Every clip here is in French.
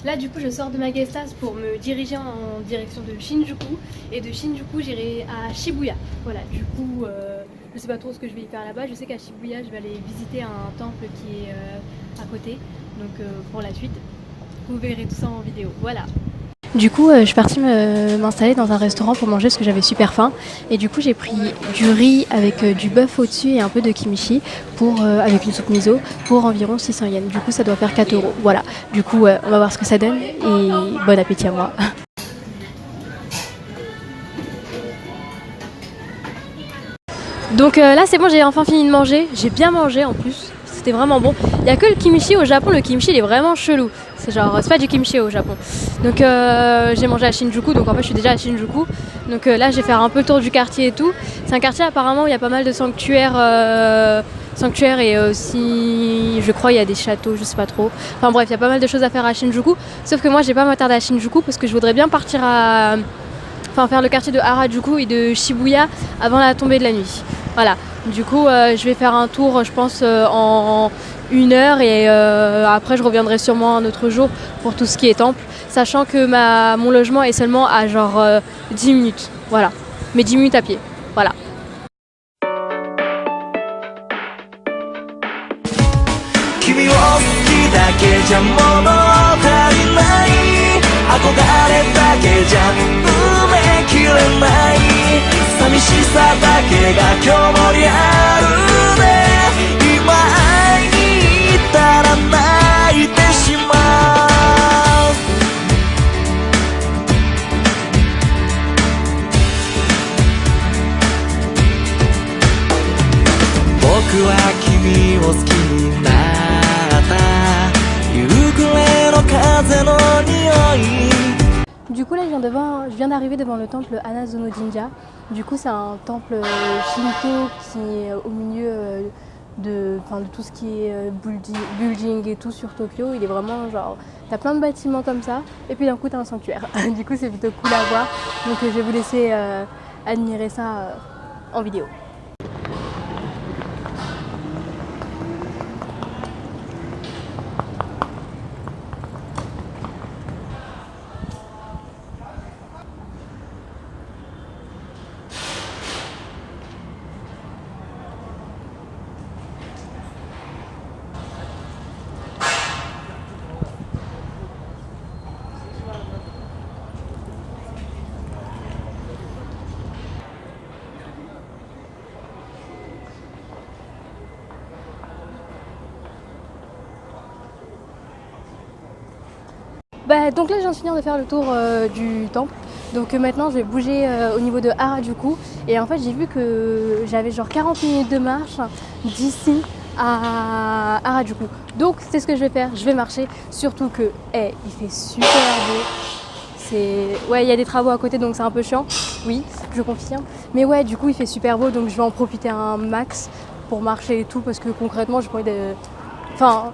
Là du coup je sors de Magestas pour me diriger en direction de Shinjuku et de Shinjuku j'irai à Shibuya. Voilà, du coup je sais pas trop ce que je vais y faire là-bas. Je sais qu'à Shibuya je vais aller visiter un temple qui est à côté. Donc pour la suite vous verrez tout ça en vidéo. Voilà. Du coup, je suis partie m'installer dans un restaurant pour manger parce que j'avais super faim. Et du coup, j'ai pris du riz avec du bœuf au-dessus et un peu de kimchi avec une soupe miso pour environ 600 yens. Du coup, ça doit faire 4 euros. Voilà. Du coup, on va voir ce que ça donne et bon appétit à moi. Donc là, c'est bon, j'ai enfin fini de manger. J'ai bien mangé en plus. C'était vraiment bon. Il n'y a que le kimchi au Japon. Le kimchi, il est vraiment chelou. C'est genre, c'est pas du kimchi au Japon. Donc j'ai mangé à Shinjuku, donc en fait je suis déjà à Shinjuku. Donc là je vais faire un peu le tour du quartier et tout. C'est un quartier apparemment où il y a pas mal de sanctuaires et aussi je crois il y a des châteaux, je sais pas trop. Enfin bref, il y a pas mal de choses à faire à Shinjuku. Sauf que moi je vais pas m'attarder à Shinjuku parce que je voudrais bien partir faire le quartier de Harajuku et de Shibuya avant la tombée de la nuit. Voilà. Du coup je vais faire un tour je pense en 1 heure et après je reviendrai sûrement un autre jour pour tout ce qui est temple, sachant que mon logement est seulement à genre 10 minutes, voilà, mais 10 minutes à pied, voilà. Du coup là je viens d'arriver devant le temple Hanazono Jinja. Du coup c'est un temple Shinto qui est au milieu de tout ce qui est building et tout sur Tokyo. Il est vraiment genre, t'as plein de bâtiments comme ça et puis d'un coup t'as un sanctuaire. Du coup c'est plutôt cool à voir. Donc je vais vous laisser admirer ça en vidéo. Donc là je viens de finir de faire le tour du temple. Donc maintenant je vais bouger au niveau de Harajuku. Et en fait j'ai vu que j'avais genre 40 minutes de marche d'ici à Harajuku. Donc c'est ce que je vais faire, je vais marcher. Surtout que il fait super beau. Ouais, il y a des travaux à côté donc c'est un peu chiant. Oui, je confirme. Mais ouais, du coup il fait super beau donc je vais en profiter un max pour marcher et tout. Parce que concrètement j'ai pas envie de... Enfin,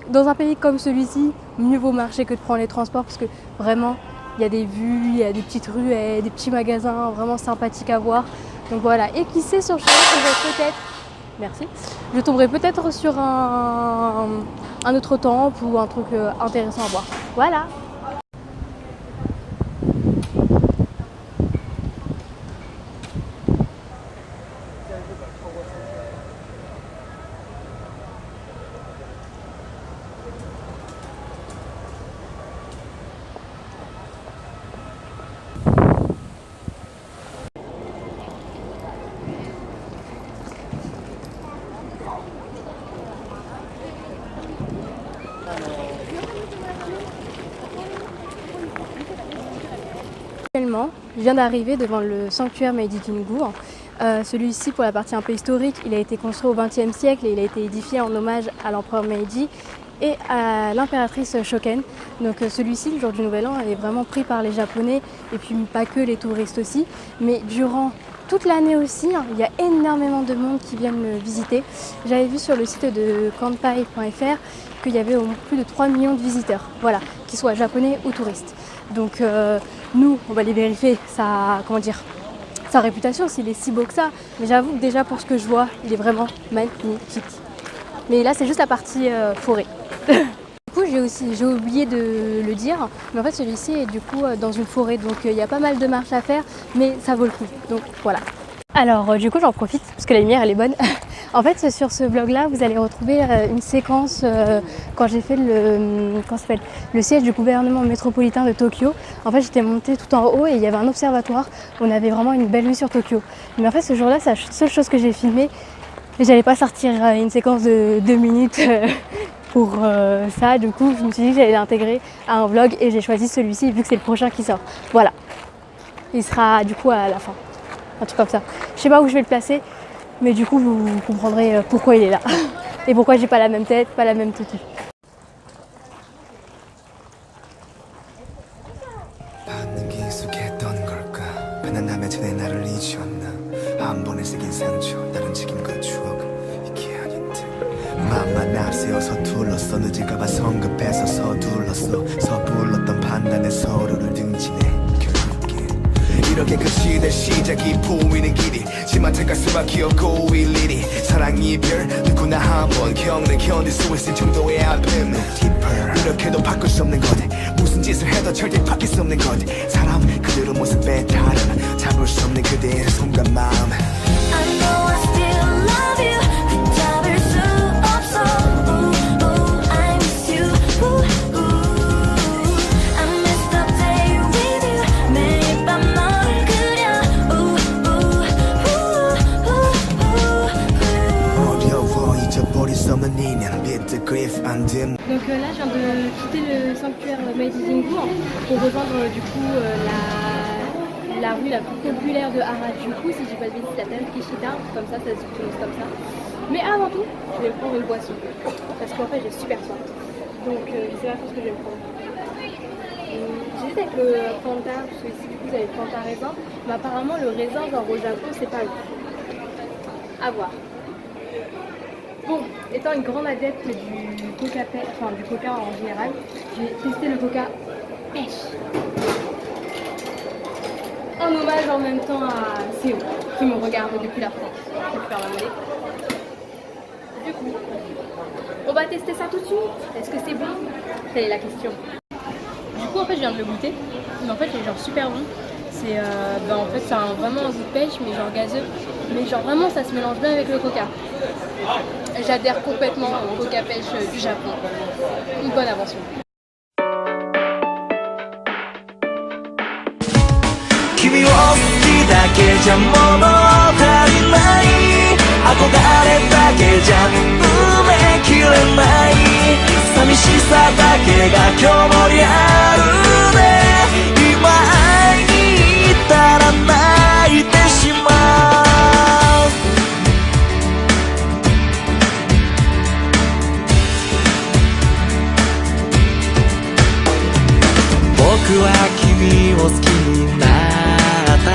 dans un pays comme celui-ci, mieux vaut marcher que de prendre les transports parce que vraiment, il y a des vues, il y a des petites rues et des petits magasins vraiment sympathiques à voir. Donc voilà, et qui sait, sur le chemin, je tomberai peut-être sur un autre temple ou un truc intéressant à voir. Voilà. Je viens d'arriver devant le sanctuaire Meiji Jingu. Celui-ci, pour la partie un peu historique, il a été construit au XXe siècle et il a été édifié en hommage à l'empereur Meiji et à l'impératrice Shoken. Donc celui-ci, le jour du Nouvel An, est vraiment pris par les Japonais et puis pas que les touristes aussi. Mais durant toute l'année aussi, il y a énormément de monde qui viennent le visiter. J'avais vu sur le site de kanpai.fr qu'il y avait au moins plus de 3 millions de visiteurs, voilà, qu'ils soient japonais ou touristes. Donc nous, on va aller vérifier sa réputation, s'il est si beau que ça. Mais j'avoue que déjà pour ce que je vois, il est vraiment magnifique. Mais là c'est juste la partie forêt. Du coup j'ai oublié de le dire, mais en fait celui-ci est du coup dans une forêt, donc il y a pas mal de marches à faire, mais ça vaut le coup, donc voilà. Alors du coup j'en profite, parce que la lumière elle est bonne. En fait sur ce vlog là vous allez retrouver une séquence quand j'ai fait le siège du gouvernement métropolitain de Tokyo. En fait j'étais montée tout en haut et il y avait un observatoire, on avait vraiment une belle vue sur Tokyo. Mais en fait ce jour là c'est la seule chose que j'ai filmée, et j'allais pas sortir une séquence de 2 minutes pour ça, du coup je me suis dit que j'allais l'intégrer à un vlog et j'ai choisi celui-ci vu que c'est le prochain qui sort. Voilà, il sera du coup à la fin, un truc comme ça. Je sais pas où je vais le placer, mais du coup vous comprendrez pourquoi il est là et pourquoi j'ai pas la même tête, pas la même tenue. 맘만 앞세워서 둘렀어 늦을까봐 성급해서 서둘렀어 서둘렀던 판단에 서로를 등지네 결국엔 이렇게 끝이 될 시작이 보이는 길이 지마탈 수밖에 없고 일일이 사랑 이별 누구나 한번 겪는 견딜 수 있을 정도의 아픔 이렇게도 바꿀 수 없는 것 무슨 짓을 해도 절대 바뀔 수 없는 것 사람 그대로 모습에 따라 잡을 수 없는 그대의 손과 마음 I know I still love you 붙잡을 수 없어 I miss you I miss the day with you 매일 밤 너를 그려 어려워 잊어버릴 수 없는 인연 bitter grief and dim. Donc là je viens de quitter le sanctuaire Meiji Jingu pour rejoindre du coup la rue la plus populaire de Harajuku, si je dis pas de bêtises, la Tenkishita, comme ça se prononce comme ça. Mais avant tout, je vais prendre une boisson, parce qu'en fait j'ai super soif. Donc je sais pas trop ce que je vais me prendre. J'hésite avec le Fanta, parce que ici du coup vous avez le Fanta raisin, mais apparemment le raisin genre au Japon c'est pas le à voir. Bon, étant une grande adepte du coca, enfin du coca en général, j'ai testé le coca pêche. En hommage en même temps à Séo, qui me regarde depuis la France. Je vais faire la monnaie. Du coup, on va tester ça tout de suite. Est-ce que c'est bon? Telle est la question. Du coup, en fait, je viens de le goûter. Mais en fait, il est genre super bon. C'est en fait, c'est vraiment un goût de pêche, mais genre gazeux. Mais genre vraiment, ça se mélange bien avec le coca. J'adhère complètement au coca pêche du Japon. Une bonne invention.君を好きだけじゃ物足りない憧れだけじゃ埋めきれない寂しさだけが今日もりあるね今会いに行ったら泣いてしまう僕は君を好きになった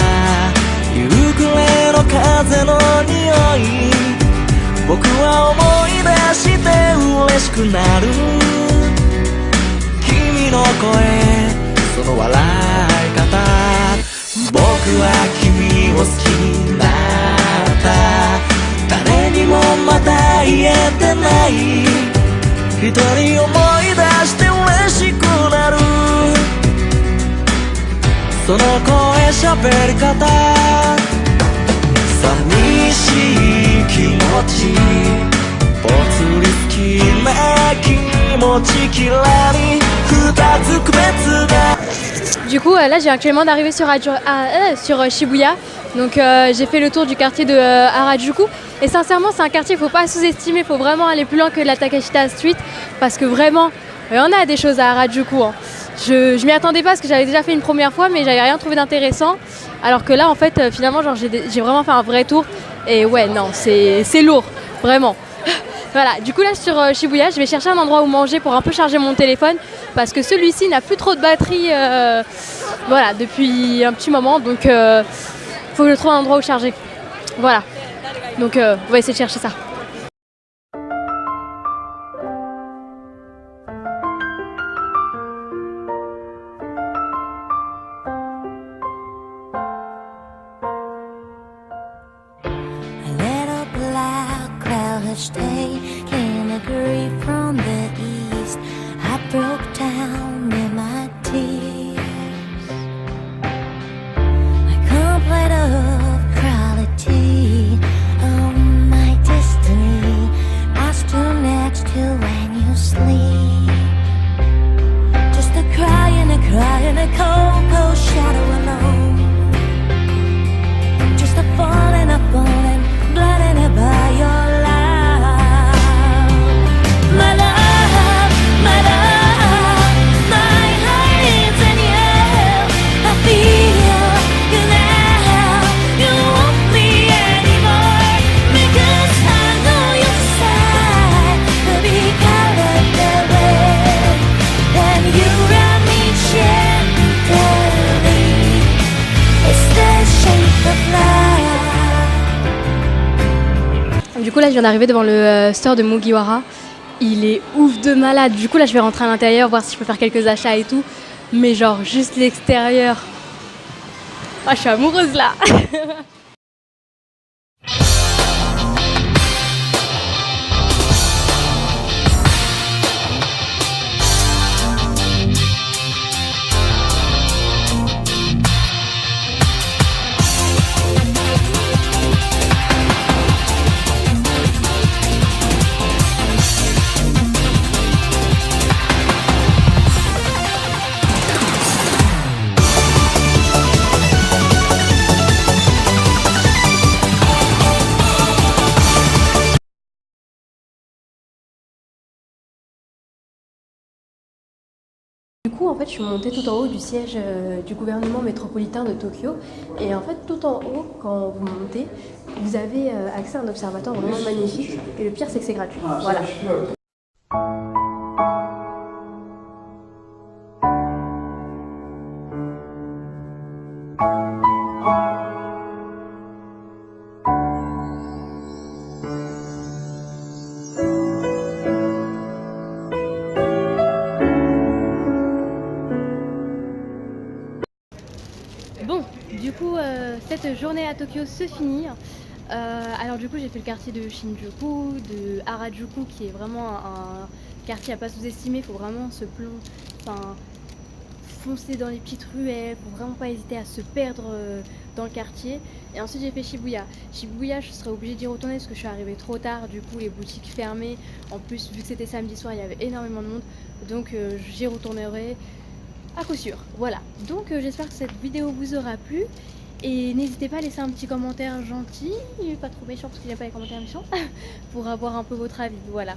夕暮れの風の匂い僕は思い出して嬉しくなる君の声その笑い方僕は君を好きになった誰にもまだ言えてない一人思い出して嬉しくなるその声喋り方寂しい気持ちぽつり好きな気持ちきらり二つ区別が Du coup là j'ai actuellement d'arriver sur Shibuya. Donc j'ai fait le tour du quartier de Harajuku. Et sincèrement c'est un quartier qu'il ne faut pas sous-estimer, il faut vraiment aller plus loin que la Takeshita Street. Parce que vraiment, il y en a des choses à Harajuku hein. Je m'y attendais pas parce que j'avais déjà fait une première fois mais j'avais rien trouvé d'intéressant. Alors que là en fait finalement genre j'ai vraiment fait un vrai tour. Et ouais non c'est lourd, vraiment. Voilà, du coup là sur Shibuya je vais chercher un endroit où manger pour un peu charger mon téléphone. Parce que celui-ci n'a plus trop de batterie voilà, depuis un petit moment. Donc faut que je trouve un endroit où charger. Voilà, donc on va essayer de chercher ça. Taking category from the east. I broke down in my tears. I complained of quality, oh my destiny. I stood next to when you sleep. Just a cry and a cry and a cold, cold shadow alone. Just a falling, blinded by your love. My love, my love, my heart is in you. I feel you now. You don't want me anymore. Because I know your side will be colored the red. And you wrap me gently. It's the shape of love. Du coup là je viens d'arriver devant le store de Mugiwara. Il est ouf de malade. Du coup là je vais rentrer à l'intérieur voir si je peux faire quelques achats et tout. Mais genre juste l'extérieur. Ah je suis amoureuse là. Du coup, en fait, je suis montée tout en haut du siège du gouvernement métropolitain de Tokyo. Et en fait, tout en haut, quand vous montez, vous avez accès à un observatoire vraiment magnifique. Et le pire, c'est que c'est gratuit. Voilà. Bon, du coup, cette journée à Tokyo se finit. Alors du coup, j'ai fait le quartier de Shinjuku, de Harajuku, qui est vraiment un quartier à pas sous-estimer. Il faut vraiment foncer dans les petites ruelles, faut vraiment pas hésiter à se perdre dans le quartier. Et ensuite, j'ai fait Shibuya. Shibuya, je serais obligée d'y retourner parce que je suis arrivée trop tard. Du coup, les boutiques fermées. En plus, vu que c'était samedi soir, il y avait énormément de monde. Donc, j'y retournerai à coup sûr. Voilà, donc j'espère que cette vidéo vous aura plu et n'hésitez pas à laisser un petit commentaire gentil, pas trop méchant parce qu'il n'y a pas les commentaires méchants, pour avoir un peu votre avis. Voilà.